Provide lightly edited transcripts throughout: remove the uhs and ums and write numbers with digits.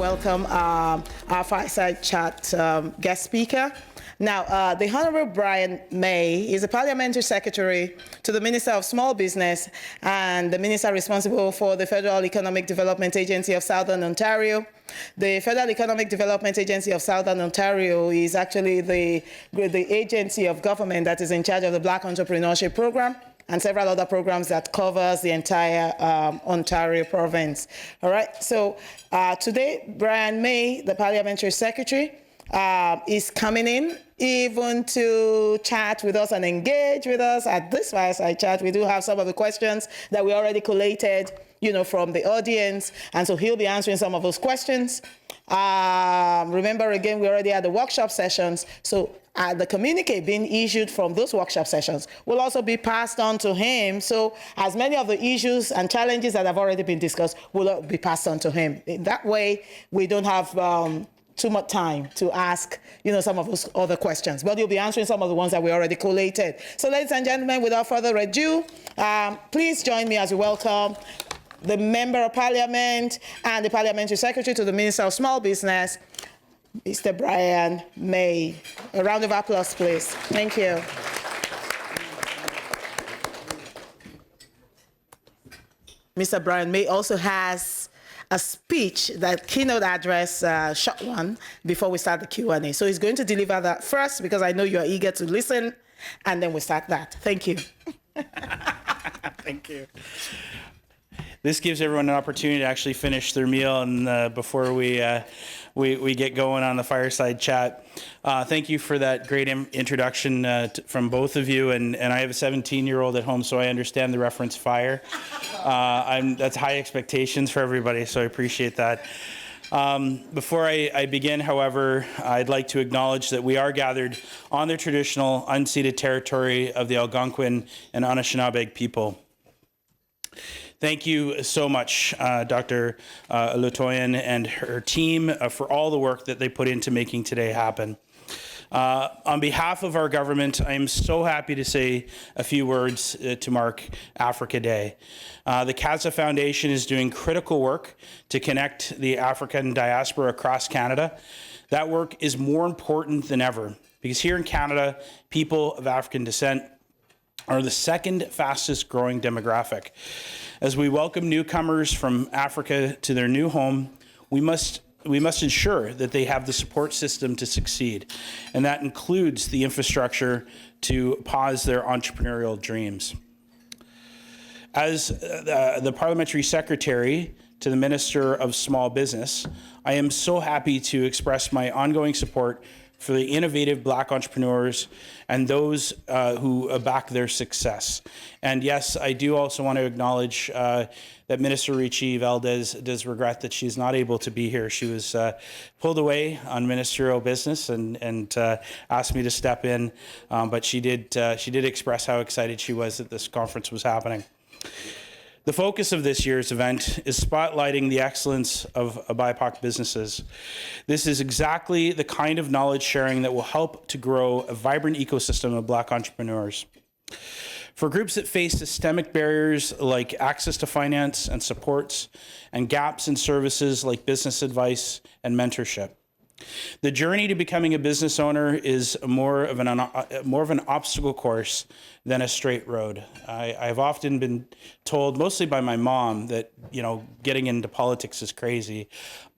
welcome our fireside chat guest speaker. Now, the Honorable Bryan May is the Parliamentary Secretary to the Minister of Small Business and the Minister responsible for the Federal Economic Development Agency of Southern Ontario. The Federal Economic Development Agency of Southern Ontario is actually the agency of government that is in charge of the Black Entrepreneurship Program and several other programs that covers the entire Ontario province. All right, so today, Bryan May, the Parliamentary Secretary, is coming in even to chat with us and engage with us at this fireside chat. We do have some of the questions that we already collated, from the audience, and so he'll be answering some of those questions. Remember, again, we already had the workshop sessions, so the communique being issued from those workshop sessions will also be passed on to him. So as many of the issues and challenges that have already been discussed will be passed on to him. In that way, we don't have too much time to ask, some of those other questions, but you'll be answering some of the ones that we already collated. So ladies and gentlemen, without further ado, please join me as we welcome the Member of Parliament and the Parliamentary Secretary to the Minister of Small Business, Mr. Bryan May. A round of applause, please. Thank you. Mr. Bryan May also has a speech, that keynote address, short one, before we start the Q&A. So he's going to deliver that first because I know you're eager to listen, and then we start that. Thank you. Thank you. This gives everyone an opportunity to actually finish their meal and before we get going on the fireside chat. Thank you for that great introduction from both of you. And I have a 17-year-old at home, so I understand the reference fire. That's high expectations for everybody, so I appreciate that. Before I begin, however, I'd like to acknowledge that we are gathered on the traditional unceded territory of the Algonquin and Anishinaabe people. Thank you so much, Dr. Olutoyin and her team for all the work that they put into making today happen. On behalf of our government, I am so happy to say a few words to mark Africa Day. The Casa Foundation is doing critical work to connect the African diaspora across Canada. That work is more important than ever because here in Canada, people of African descent are the second fastest growing demographic. As we welcome newcomers from Africa to their new home, we must ensure that they have the support system to succeed, and that includes the infrastructure to pause their entrepreneurial dreams. As the Parliamentary Secretary to the Minister of Small Business, I am so happy to express my ongoing support for the innovative Black entrepreneurs and those who back their success. And yes, I do also want to acknowledge that Minister Ricci Valdez does regret that she's not able to be here. She was pulled away on ministerial business and asked me to step in, but she did express how excited she was that this conference was happening. The focus of this year's event is spotlighting the excellence of BIPOC businesses. This is exactly the kind of knowledge sharing that will help to grow a vibrant ecosystem of Black entrepreneurs. For groups that face systemic barriers like access to finance and supports, and gaps in services like business advice and mentorship. The journey to becoming a business owner is more of an obstacle course than a straight road. I've often been told, mostly by my mom, that getting into politics is crazy.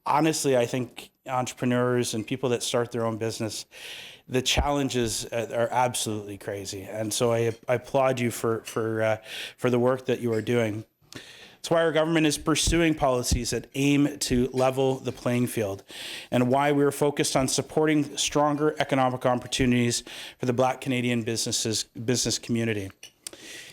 Honestly, I think entrepreneurs and people that start their own business, the challenges are absolutely crazy. And so I applaud you for the work that you are doing. That's why our government is pursuing policies that aim to level the playing field, and why we're focused on supporting stronger economic opportunities for the Black Canadian business community.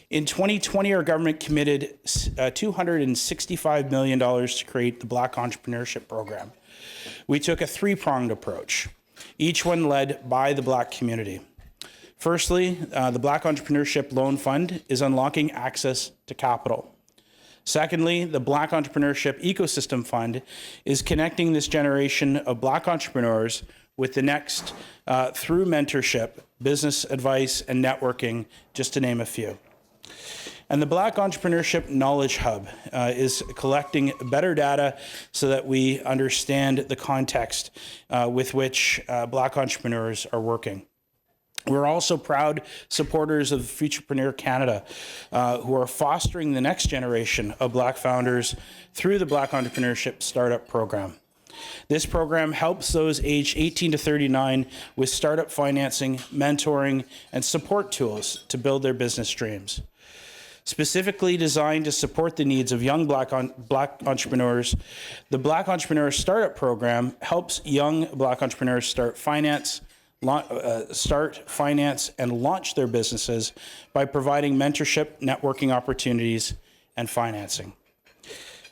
In 2020, our government committed $265 million to create the Black Entrepreneurship Program. We took a three-pronged approach, each one led by the Black community. Firstly, the Black Entrepreneurship Loan Fund is unlocking access to capital. Secondly, the Black Entrepreneurship Ecosystem Fund is connecting this generation of Black entrepreneurs with the next through mentorship, business advice, and networking, just to name a few. And the Black Entrepreneurship Knowledge Hub is collecting better data so that we understand the context with which Black entrepreneurs are working. We're also proud supporters of Futurepreneur Canada, who are fostering the next generation of Black founders through the Black Entrepreneurship Startup Program. This program helps those aged 18 to 39 with startup financing, mentoring, and support tools to build their business dreams. Specifically designed to support the needs of young Black entrepreneurs, the Black Entrepreneur Startup Program helps young Black entrepreneurs start finance, and launch their businesses by providing mentorship, networking opportunities, and financing.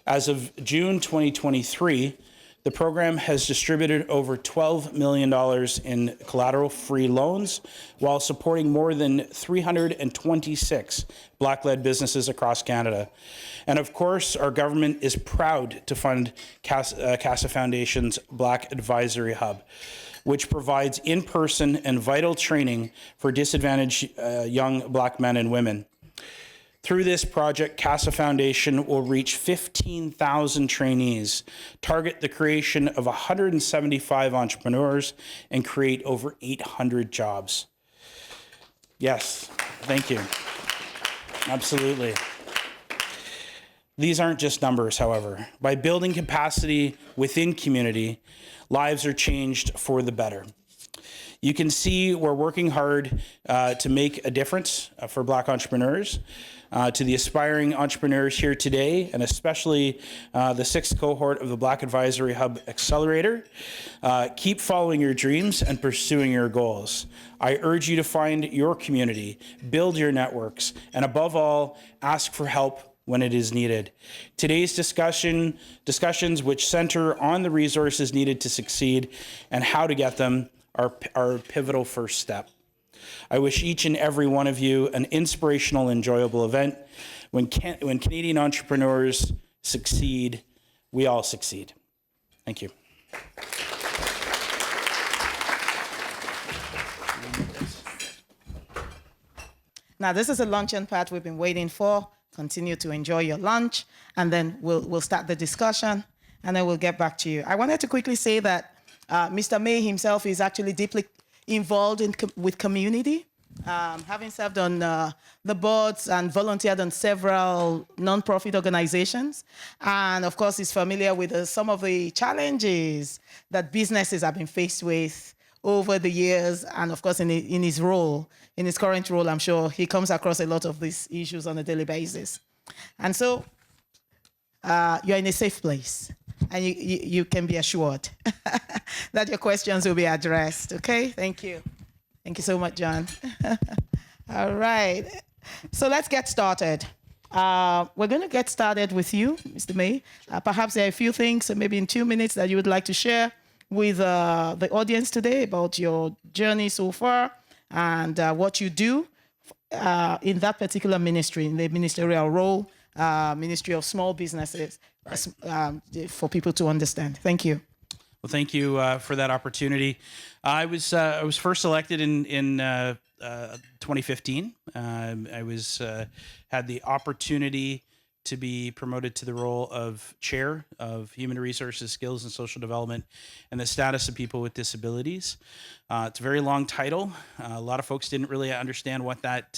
As of June 2023, the program has distributed over $12 million in collateral-free loans while supporting more than 326 Black-led businesses across Canada. And of course, our government is proud to fund Casa Foundation's Black Advisory Hub, which provides in-person and vital training for disadvantaged young Black men and women. Through this project, Casa Foundation will reach 15,000 trainees, target the creation of 175 entrepreneurs, and create over 800 jobs. Yes, thank you. Absolutely. These aren't just numbers, however. By building capacity within community, lives are changed for the better. You can see we're working hard to make a difference for Black entrepreneurs. To the aspiring entrepreneurs here today, and especially the 6th cohort of the Black Advisory Hub Accelerator, keep following your dreams and pursuing your goals. I urge you to find your community, build your networks, and above all, ask for help when it is needed. Today's discussions which center on the resources needed to succeed and how to get them are a pivotal first step. I wish each and every one of you an inspirational, enjoyable event. When Canadian entrepreneurs succeed, we all succeed. Thank you. Now, this is a luncheon part we've been waiting for. Continue to enjoy your lunch, and then we'll start the discussion, and then we'll get back to you. I wanted to quickly say that Mr. May himself is actually deeply involved with community, having served on the boards and volunteered on several nonprofit organizations. And of course, he's familiar with some of the challenges that businesses have been faced with over the years. And of course, in his current role, I'm sure he comes across a lot of these issues on a daily basis. And so you're in a safe place. And you can be assured that your questions will be addressed, okay? Thank you. Thank you so much, John. All right. So let's get started. We're going to get started with you, Mr. May. Perhaps there are a few things, maybe in 2 minutes, that you would like to share with the audience today about your journey so far and what you do in that particular ministry, in the ministerial role, Ministry of Small Businesses, for people to understand. Thank you. Well, thank you for that opportunity. I was first elected in 2015. I had the opportunity to be promoted to the role of Chair of Human Resources, Skills and Social Development and the Status of People with Disabilities. It's a very long title. A lot of folks didn't really understand what that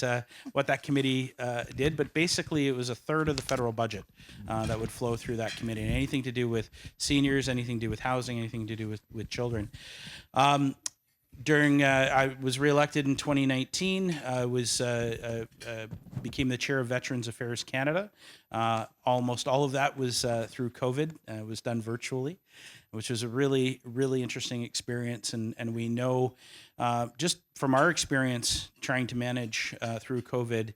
committee did, but basically it was a third of the federal budget that would flow through that committee. And anything to do with seniors, anything to do with housing, anything to do with children. I was reelected in 2019. Became the chair of Veterans Affairs Canada. Almost all of that was through COVID. It was done virtually, which was a really, really interesting experience. And we know just from our experience trying to manage through COVID,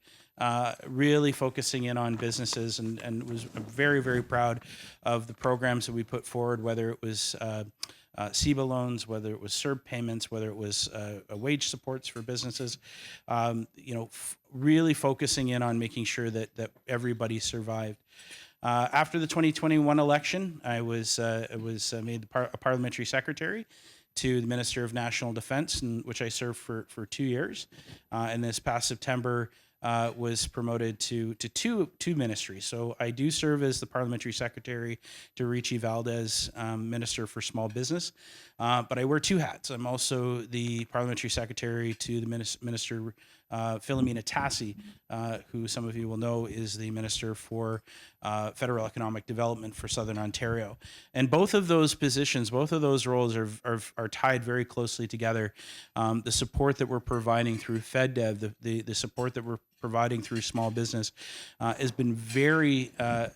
really focusing in on businesses and was very, very proud of the programs that we put forward, whether it was CEBA loans, whether it was CERB payments, whether it was wage supports for businesses, really focusing in on making sure that everybody survived. After the 2021 election, I was made a parliamentary secretary to the Minister of National Defense, which I served for 2 years. And this past September, was promoted to two ministries. So I do serve as the Parliamentary Secretary to Richie Valdez, Minister for Small Business, but I wear two hats. I'm also the Parliamentary Secretary to the Minister Philomena Tassi, who some of you will know is the Minister for Federal Economic Development for Southern Ontario. And both of those positions, both of those roles are tied very closely together. The support that we're providing through FedDev, the support that we're providing through small business has been I've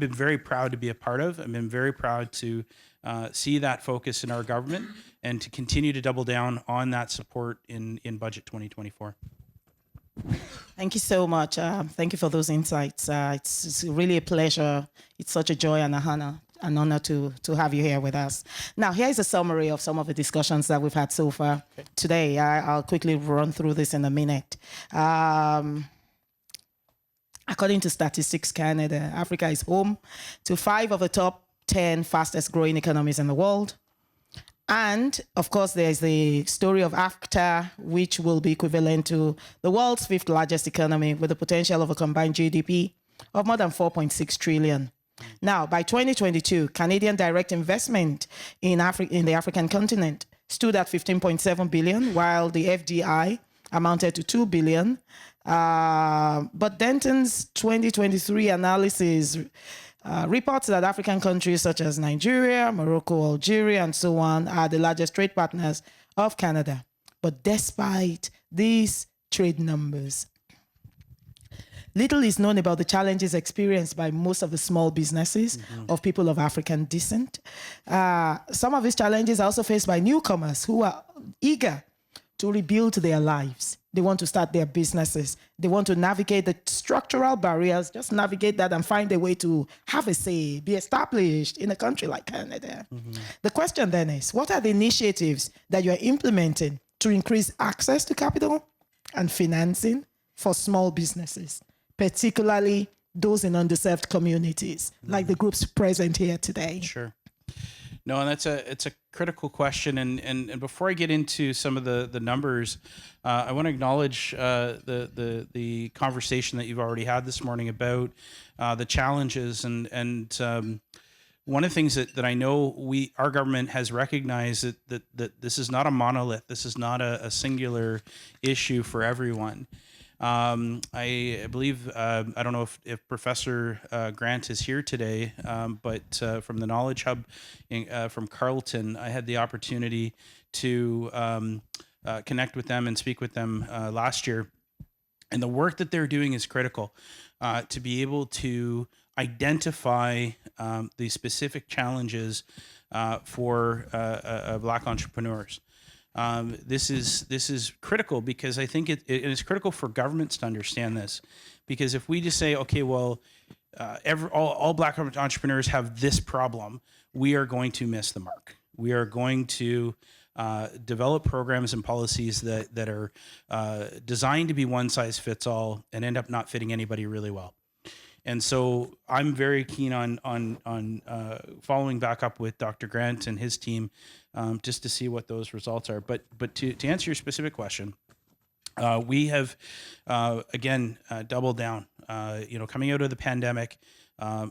been very proud to be a part of. I've been very proud to see that focus in our government and to continue to double down on that support in Budget 2024. Thank you so much. Thank you for those insights. It's really a pleasure. It's such a joy and an honor to have you here with us. Now, here is a summary of some of the discussions that we've had so far today. I'll quickly run through this in a minute. According to Statistics Canada, Africa is home to 5 of the top 10 fastest growing economies in the world. And of course, there's the story of Africa, which will be equivalent to the world's 5th largest economy with the potential of a combined GDP of more than 4.6 trillion. Now, by 2022, Canadian direct investment in the African continent stood at 15.7 billion, while the FDI amounted to 2 billion. But Denton's 2023 analysis reports that African countries such as Nigeria, Morocco, Algeria, and so on are the largest trade partners of Canada. But despite these trade numbers, little is known about the challenges experienced by most of the small businesses of people of African descent. Some of these challenges are also faced by newcomers who are eager to rebuild their lives. They want to start their businesses. They want to navigate the structural barriers, just navigate that and find a way to have a say, be established in a country like Canada. The question then is, what are the initiatives that you're implementing to increase access to capital and financing for small businesses, particularly those in underserved communities, like the groups present here today? Sure. No, and it's a critical question. And before I get into some of the numbers, I want to acknowledge the conversation that you've already had this morning about the challenges. And one of the things that I know our government has recognized that this is not a monolith. This is not a singular issue for everyone. I believe, I don't know if Professor Grant is here today, but from the Knowledge Hub from Carleton, I had the opportunity to connect with them and speak with them last year. And the work that they're doing is critical to be able to identify the specific challenges for Black entrepreneurs. This is critical because I think it is critical for governments to understand this, because if we just say, okay, well, all Black entrepreneurs have this problem, we are going to miss the mark. We are going to develop programs and policies that are designed to be one size fits all and end up not fitting anybody really well. And so I'm very keen on following back up with Dr. Grant and his team just to see what those results are. But to answer your specific question, we have again doubled down. Coming out of the pandemic,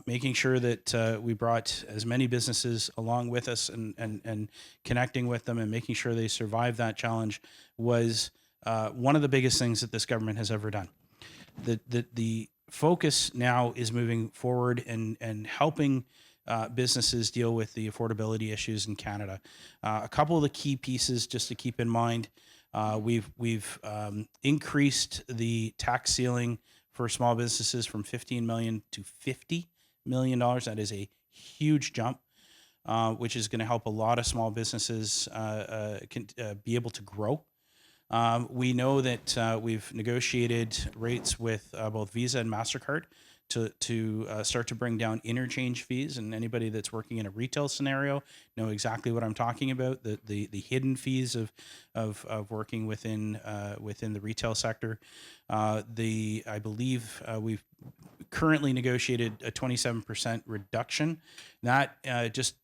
making sure that we brought as many businesses along with us and connecting with them and making sure they survive that challenge was one of the biggest things that this government has ever done. The focus now is moving forward and helping businesses deal with the affordability issues in Canada. A couple of the key pieces just to keep in mind, we've increased the tax ceiling for small businesses from $15 million to $50 million. That is a huge jump, which is going to help a lot of small businesses be able to grow. We know that we've negotiated rates with both Visa and MasterCard to start to bring down interchange fees, and anybody that's working in a retail scenario know exactly what I'm talking about. The hidden fees of working within the retail sector. I believe we've currently negotiated a 27% reduction. That just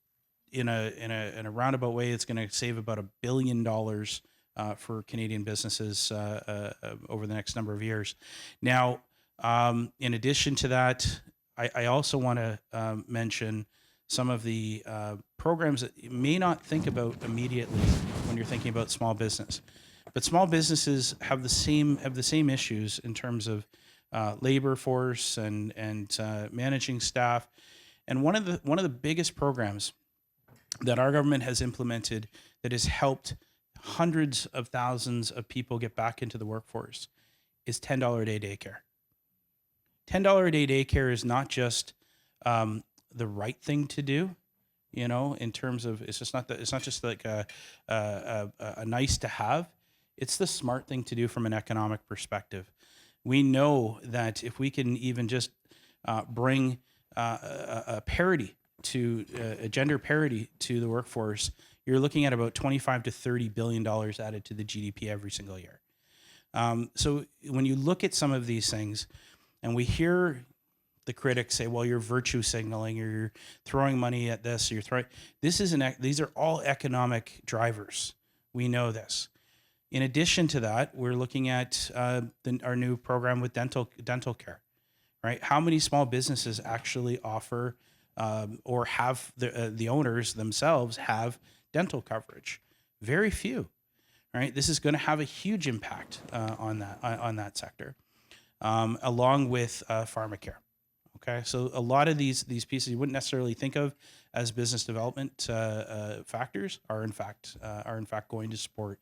in a roundabout way, it's going to save about $1 billion for Canadian businesses over the next number of years. Now, in addition to that, I also want to mention some of the programs that you may not think about immediately when you're thinking about small business. But small businesses have the same issues in terms of labor force and managing staff. And one of the biggest programs that our government has implemented that has helped hundreds of thousands of people get back into the workforce is $10 a day daycare. $10 a day daycare is not just the right thing to do, you know, in terms of it's not just like a nice to have. It's the smart thing to do from an economic perspective. We know that if we can even just bring a parity to a gender parity to the workforce, you're looking at about $25 to $30 billion added to the GDP every single year. So when you look at some of these things, and we hear the critics say, "Well, you're virtue signaling, or you're throwing money at this, or you're throwing." These are all economic drivers. We know this. In addition to that, we're looking at our new program with dental care, right? How many small businesses actually offer or have the owners themselves have dental coverage? Very few, right? This is going to have a huge impact on that sector, along with pharmacare. Okay, so a lot of these pieces you wouldn't necessarily think of as business development factors are in fact going to support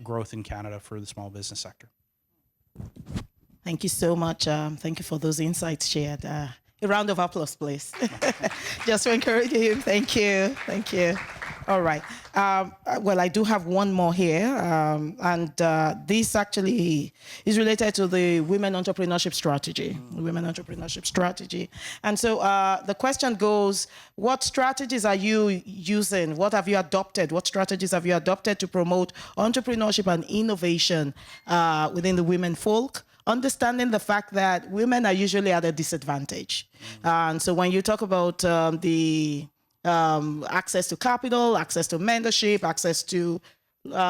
growth in Canada for the small business sector. Thank you so much. Thank you for those insights shared. A round of applause, please. Just to encourage you. Thank you. Thank you. All right. Well, I do have one more here, and this actually is related to the Women Entrepreneurship Strategy. Women Entrepreneurship Strategy. And so the question goes, what strategies are you using? What have you adopted? What strategies have you adopted to promote entrepreneurship and innovation within the women folk? Understanding the fact that women are usually at a disadvantage. And so when you talk about the access to capital, access to mentorship, access to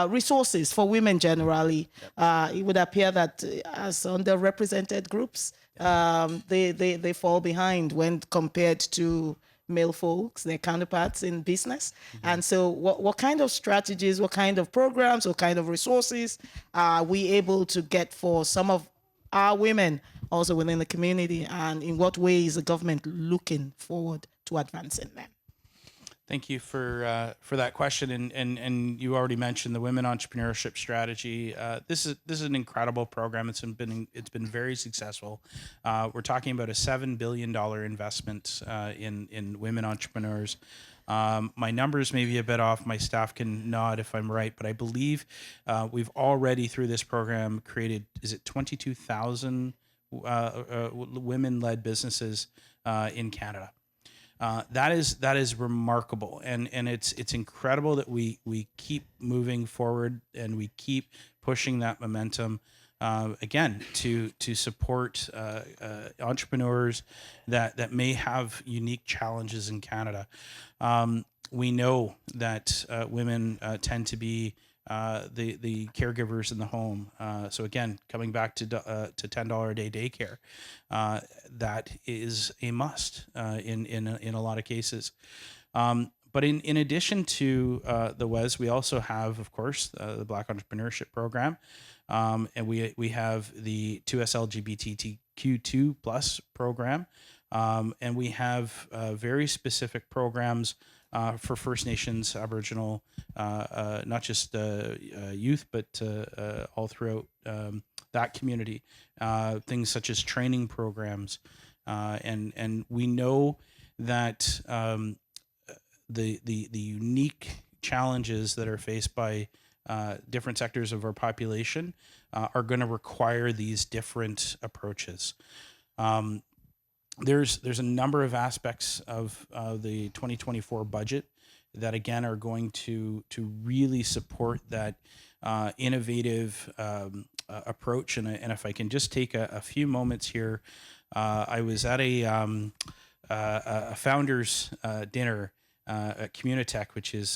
resources for women generally, it would appear that as underrepresented groups, they fall behind when compared to male folks, their counterparts in business. And so what kind of strategies, what kind of programs, what kind of resources are we able to get for some of our women also within the community, and in what way is the government looking forward to advancing them? Thank you for that question, and you already mentioned the Women Entrepreneurship Strategy. This is an incredible program. It's been very successful. We're talking about a $7 billion investment in women entrepreneurs. My numbers may be a bit off. My staff can nod if I'm right, but I believe we've already through this program created 22,000 women-led businesses in Canada. That is remarkable, and it's incredible that we keep moving forward and we keep pushing that momentum again to support entrepreneurs that may have unique challenges in Canada. We know that women tend to be the caregivers in the home. So again, coming back to $10 a day daycare, that is a must in a lot of cases. But in addition to the WES, we also have, of course, the Black Entrepreneurship Program, and we have the 2S LGBTQ2 plus program, and we have very specific programs for First Nations, Aboriginal, not just youth, but all throughout that community. Things such as training programs, and we know that the unique challenges that are faced by different sectors of our population are going to require these different approaches. There's a number of aspects of the 2024 budget that again are going to really support that innovative approach. And if I can just take a few moments here, I was at a founders dinner at Communitech, which is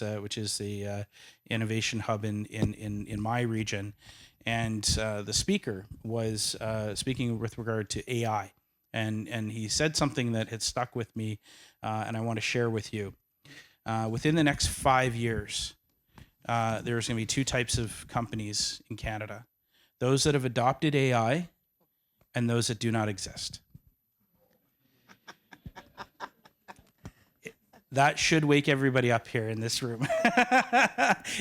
the innovation hub in my region, and the speaker was speaking with regard to AI, and he said something that had stuck with me, and I want to share with you. Within the next 5 years, there's going to be two types of companies in Canada: those that have adopted AI, and those that do not exist. That should wake everybody up here in this room.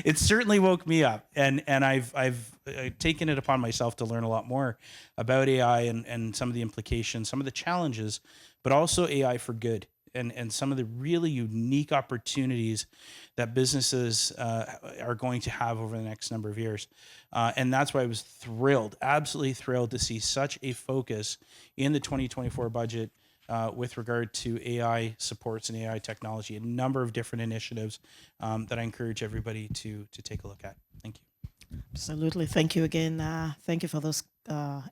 It certainly woke me up, and I've taken it upon myself to learn a lot more about AI and some of the implications, some of the challenges, but also AI for good, and some of the really unique opportunities that businesses are going to have over the next number of years. And that's why I was thrilled, absolutely thrilled to see such a focus in the 2024 budget with regard to AI supports and AI technology, a number of different initiatives that I encourage everybody to take a look at. Thank you. Absolutely. Thank you again. Thank you for those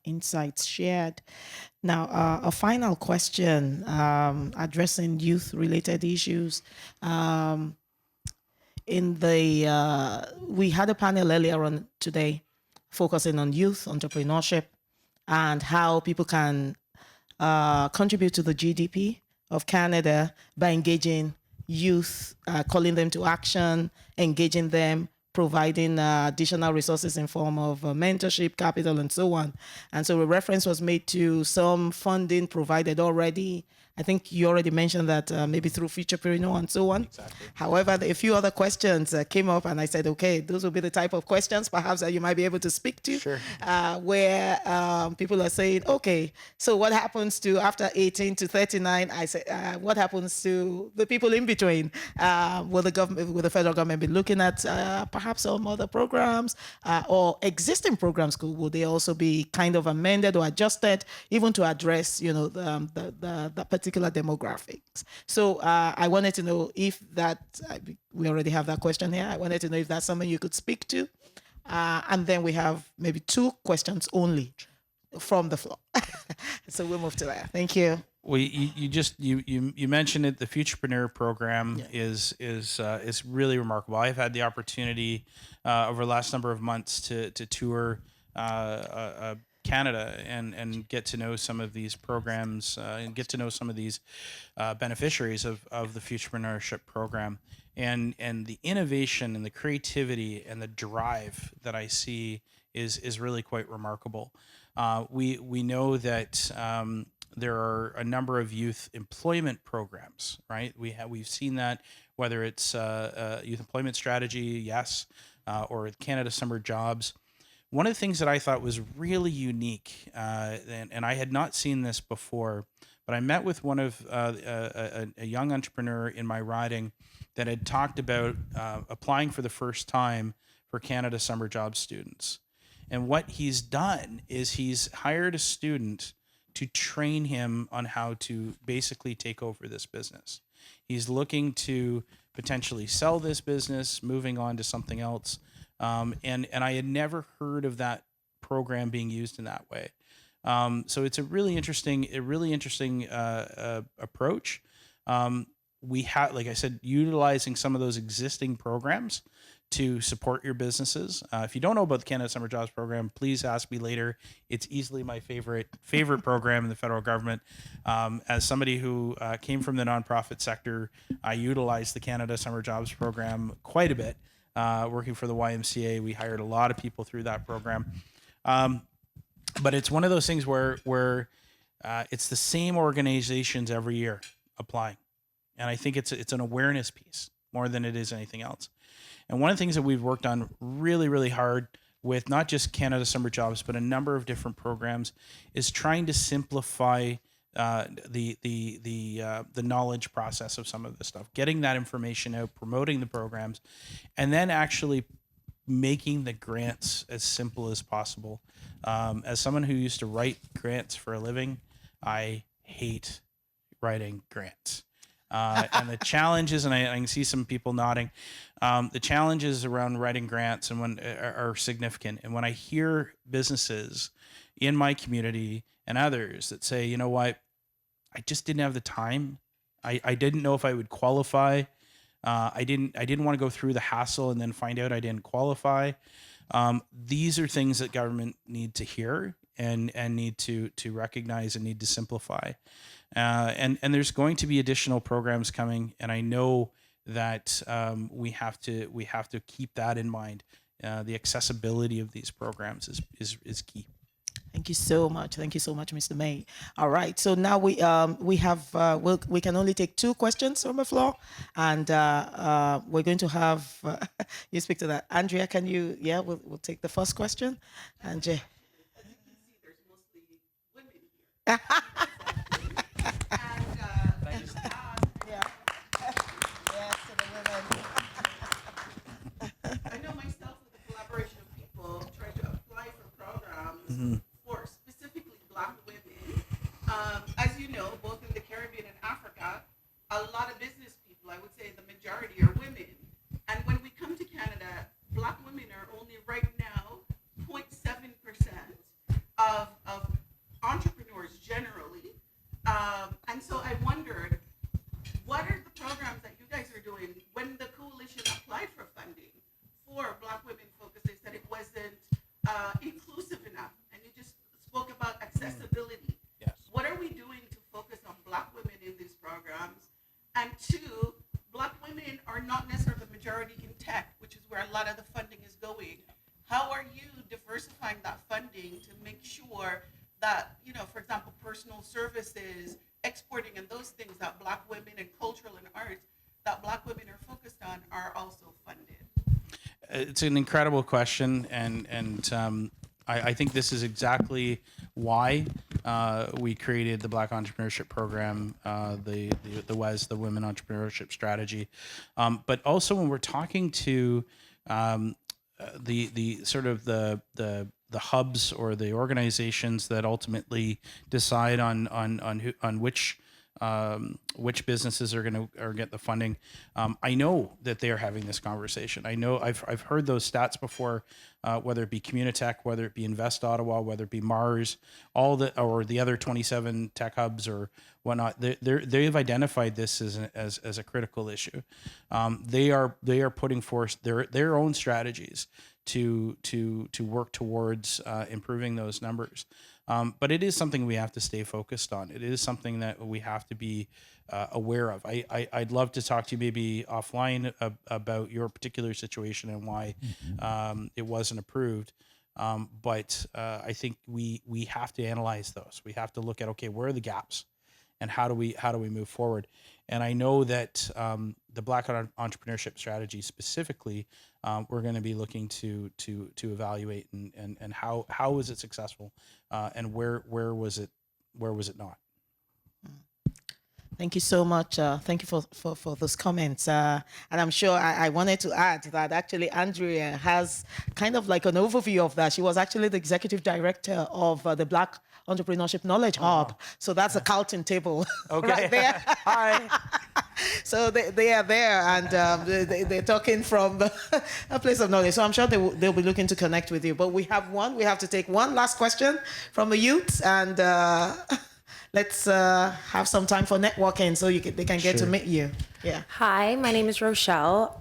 insights shared. Now, a final question addressing youth-related issues. We had a panel earlier on today focusing on youth entrepreneurship and how people can contribute to the GDP of Canada by engaging youth, calling them to action, engaging them, providing additional resources in form of mentorship, capital, and so on. And so a reference was made to some funding provided already. I think you already mentioned that maybe through Futurepreneur and so on. Exactly. However, a few other questions came up, and I said, okay, those will be the type of questions perhaps that you might be able to speak to. Sure. Where people are saying, okay, so what happens to after 18 to 39? I said, what happens to the people in between? Will the federal government be looking at perhaps some other programs or existing programs? Will they also be kind of amended or adjusted, even to address, the particular demographics? So I wanted to know if that, we already have that question here. I wanted to know if that's something you could speak to. And then we have maybe two questions only from the floor. So we'll move to that. Thank you. Well, you mentioned it. The Futurepreneur program is really remarkable. I've had the opportunity over the last number of months to tour Canada and get to know some of these programs and get to know some of these beneficiaries of the Futurepreneurship program, and the innovation and the creativity and the drive that I see is really quite remarkable. We know that there are a number of youth employment programs, right? We've seen that, whether it's youth employment strategy, yes, or Canada Summer Jobs. One of the things that I thought was really unique, and I had not seen this before, but I met with one of a young entrepreneur in my riding that had talked about applying for the first time for Canada Summer Jobs students. And what he's done is he's hired a student to train him on how to basically take over this business. He's looking to potentially sell this business, moving on to something else. And I had never heard of that program being used in that way. So it's a really interesting approach. We have, like I said, utilizing some of those existing programs to support your businesses. If you don't know about the Canada Summer Jobs program, please ask me later. It's easily my favorite program in the federal government. As somebody who came from the nonprofit sector, I utilized the Canada Summer Jobs program quite a bit. Working for the YMCA, we hired a lot of people through that program. But it's one of those things where it's the same organizations every year applying. And I think it's an awareness piece more than it is anything else. And one of the things that we've worked on really, really hard with not just Canada Summer Jobs, but a number of different programs is trying to simplify the knowledge process of some of this stuff, getting that information out, promoting the programs, and then actually making the grants as simple as possible. As someone who used to write grants for a living, I hate writing grants. And the challenges, and I can see some people nodding, the challenges around writing grants and are significant. And when I hear businesses in my community and others that say, you know what, I just didn't have the time. I didn't know if I would qualify. I didn't want to go through the hassle and then find out I didn't qualify. These are things that government need to hear and need to recognize and need to simplify. And there's going to be additional programs coming, and I know that we have to keep that in mind. The accessibility of these programs is key. Thank you so much. Thank you so much, Mr. May. All right. So now we have we can only take 2 questions from the floor, and we're going to have you speak to that. Andrea, can you? Yeah, we'll take the first question. Andrea. I know myself with the collaboration of people trying to apply for programs for specifically Black women. As you know, both in the Caribbean and Africa, a lot of business people, I would say the majority are women. And when we come to Canada, Black women are only right now 0.7% of entrepreneurs generally. And so I wondered, what are the programs that you guys are doing when the coalition applied for funding for Black women focus? They said it wasn't inclusive enough, and you just spoke about accessibility. Yes. What are we doing to focus on Black women in these programs? And 2, Black women are not necessarily the majority in tech, which is where a lot of the funding is going. How are you diversifying that funding to make sure that, for example, personal services, exporting, and those things that Black women and cultural and arts that Black women are focused on are also funded? It's an incredible question, and I think this is exactly why we created the Black Entrepreneurship Program, the WES, the Women Entrepreneurship Strategy. But also when we're talking to the sort of the hubs or the organizations that ultimately decide on which businesses are going to get the funding. I know that they are having this conversation. I know I've heard those stats before, whether it be Communitech, whether it be Invest Ottawa, whether it be Mars, or the other 27 tech hubs or whatnot. They've identified this as a critical issue. They are putting forth their own strategies to work towards improving those numbers. But it is something we have to stay focused on. It is something that we have to be aware of. I'd love to talk to you maybe offline about your particular situation and why it wasn't approved. But I think we have to analyze those. We have to look at, okay, where are the gaps, and how do we move forward? And I know that the Black Entrepreneurship Strategy specifically, we're going to be looking to evaluate and how was it successful, and where was it not. Thank you so much. Thank you for those comments. And I'm sure I wanted to add that actually Andrea has kind of like an overview of that. She was actually the executive director of the Black Entrepreneurship Knowledge Hub. So that's a Carlton table right there. Hi. So they are there, and they're talking from a place of knowledge. So I'm sure they'll be looking to connect with you. But we have to take one last question from the youth, and let's have some time for networking so they can get to meet you. Yeah. Hi, my name is Rochelle.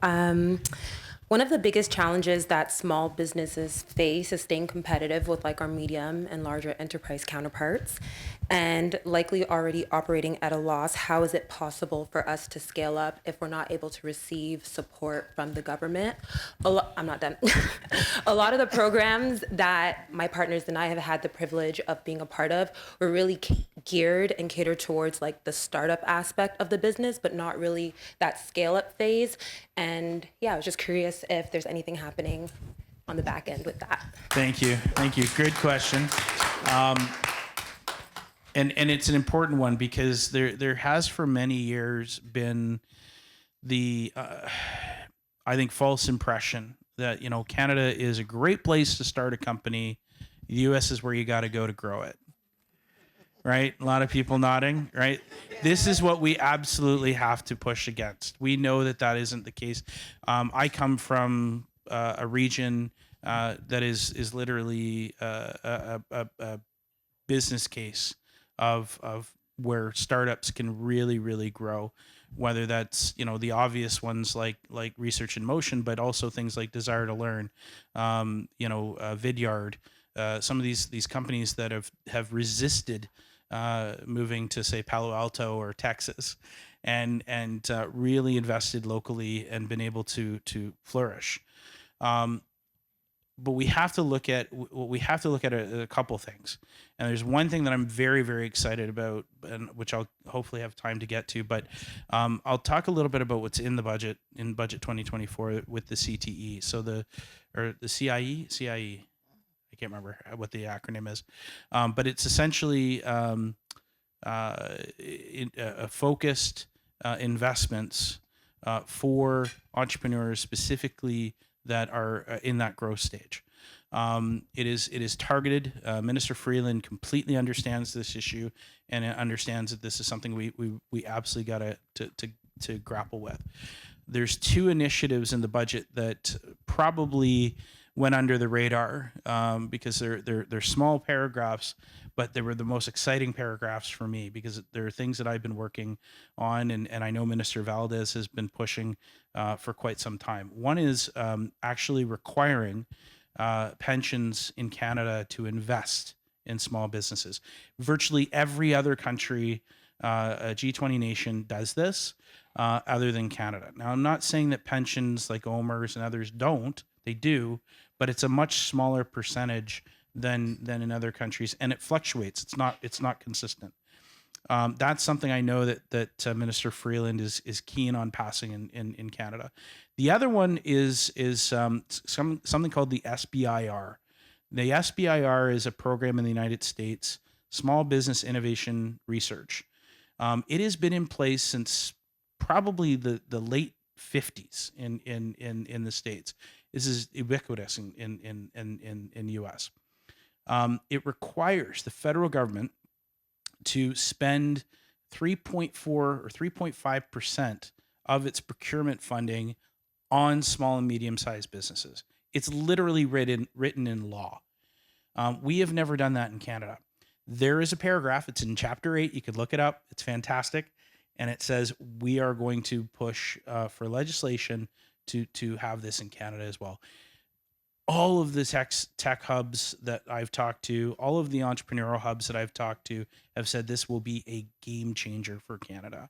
One of the biggest challenges that small businesses face is staying competitive with like our medium and larger enterprise counterparts, and likely already operating at a loss. How is it possible for us to scale up if we're not able to receive support from the government? I'm not done. A lot of the programs that my partners and I have had the privilege of being a part of were really geared and catered towards like the startup aspect of the business, but not really that scale up phase. And yeah, I was just curious if there's anything happening on the back end with that. Thank you. Good question. And it's an important one because there has for many years been the I think false impression that Canada is a great place to start a company. The U.S. is where you got to go to grow it. Right? A lot of people nodding, right? This is what we absolutely have to push against. We know that isn't the case. I come from a region that is literally a business case of where startups can really, really grow. whether that's, the obvious ones like Research in Motion, but also things like Desire to Learn, Vidyard, some of these companies that have resisted moving to, say, Palo Alto or Texas, and really invested locally and been able to flourish. But we have to look at a couple things, and there's one thing that I'm very, very excited about, and which I'll hopefully have time to get to. But I'll talk a little bit about what's in the budget 2024 with the CTE. So the CIE. I can't remember what the acronym is, but it's essentially focused investments for entrepreneurs specifically that are in that growth stage. It is targeted. Minister Freeland completely understands this issue and understands that this is something we absolutely got to grapple with. There's two initiatives in the budget that probably went under the radar because they're small paragraphs, but they were the most exciting paragraphs for me because there are things that I've been working on, and I know Minister Valdez has been pushing for quite some time. One is actually requiring pensions in Canada to invest in small businesses. Virtually every other country, a G20 nation, does this other than Canada. Now, I'm not saying that pensions like OMERS and others don't. They do, but it's a much smaller percentage than in other countries, and it fluctuates. It's not consistent. That's something I know that Minister Freeland is keen on passing in Canada. The other one is something called the SBIR. The SBIR is a program in the United States, Small Business Innovation Research. It has been in place since probably the late 50s in the States. This is ubiquitous in U.S. It requires the federal government to spend 3.4 or 3.5% of its procurement funding on small and medium-sized businesses. It's literally written in law. We have never done that in Canada. There is a paragraph. It's in Chapter 8. You could look it up. It's fantastic. And it says we are going to push for legislation to have this in Canada as well. All of the tech hubs that I've talked to, all of the entrepreneurial hubs that I've talked to have said this will be a game changer for Canada.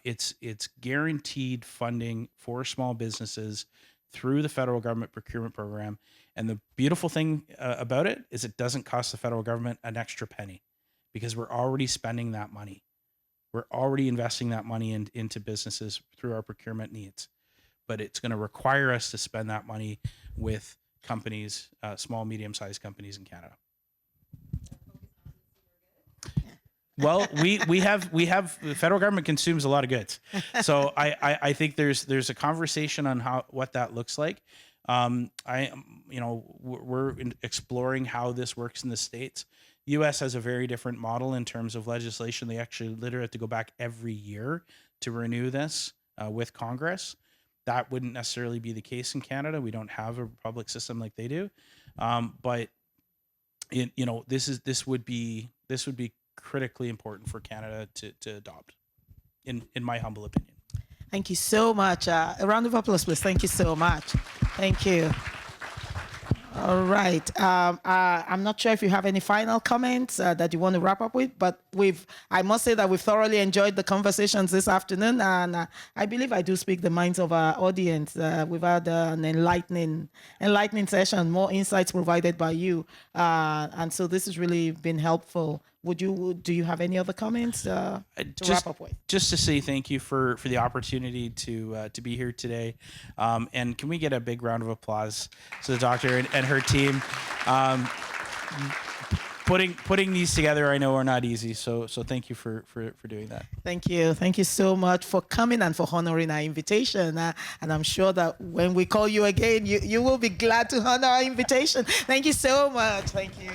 It's guaranteed funding for small businesses through the federal government procurement program. And the beautiful thing about it is it doesn't cost the federal government an extra penny because we're already spending that money. We're already investing that money into businesses through our procurement needs. But it's going to require us to spend that money with companies, small, medium-sized companies in Canada. Well, we have the federal government consumes a lot of goods, so I think there's a conversation on what that looks like. We're exploring how this works in the States. U.S. has a very different model in terms of legislation. They actually literally have to go back every year to renew this with Congress. That wouldn't necessarily be the case in Canada. We don't have a public system like they do, but this would be critically important for Canada to adopt, in my humble opinion. Thank you so much. A round of applause, please. Thank you so much. Thank you. All right. I'm not sure if you have any final comments that you want to wrap up with, but I must say that we've thoroughly enjoyed the conversations this afternoon, and I believe I do speak the minds of our audience. We've had an enlightening session, more insights provided by you, and so this has really been helpful. Do you have any other comments to wrap up with? Just to say thank you for the opportunity to be here today, and can we get a big round of applause to the doctor and her team? Putting these together, I know, are not easy. So thank you for doing that. Thank you so much for coming and for honoring our invitation. And I'm sure that when we call you again, you will be glad to honor our invitation. Thank you so much. Thank you.